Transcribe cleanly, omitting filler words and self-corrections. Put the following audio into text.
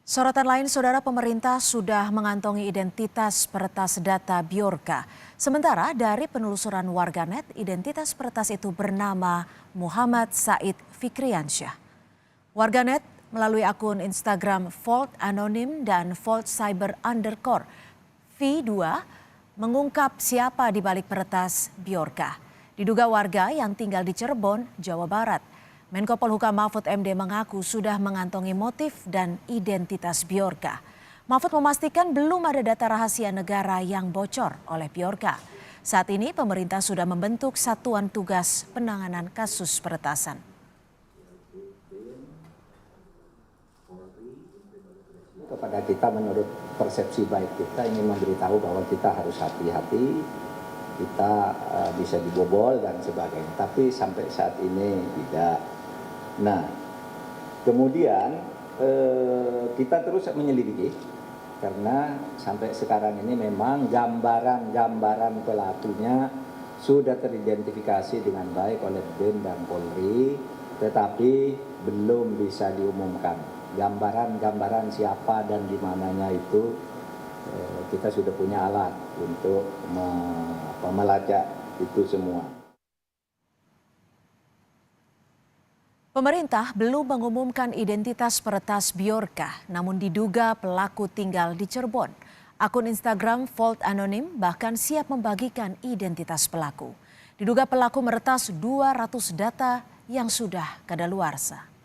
Sorotan lain, saudara, pemerintah sudah mengantongi identitas peretas data Bjorka. Sementara dari penelusuran warganet, identitas peretas itu bernama Muhammad Said Fikriansyah. Warganet melalui akun Instagram Volt Anonim dan Volt Cyber _ V2 mengungkap siapa di balik peretas Bjorka. Diduga warga yang tinggal di Cirebon, Jawa Barat. Menko Polhukam Mahfud MD mengaku sudah mengantongi motif dan identitas Bjorka. Mahfud memastikan belum ada data rahasia negara yang bocor oleh Bjorka. Saat ini pemerintah sudah membentuk satuan tugas penanganan kasus peretasan. Kepada kita menurut persepsi baik kita ingin memberitahu bahwa kita harus hati-hati, kita bisa dibobol dan sebagainya. Tapi sampai saat ini tidak. Nah, kemudian kita terus menyelidiki karena sampai sekarang ini memang gambaran pelakunya sudah teridentifikasi dengan baik oleh BIN dan Polri, tetapi belum bisa diumumkan. Gambaran siapa dan di mananya itu kita sudah punya alat untuk melacak itu semua. Pemerintah belum mengumumkan identitas peretas Bjorka, namun diduga pelaku tinggal di Cirebon. Akun Instagram Volt Anonim bahkan siap membagikan identitas pelaku. Diduga pelaku meretas 200 data yang sudah kadaluarsa.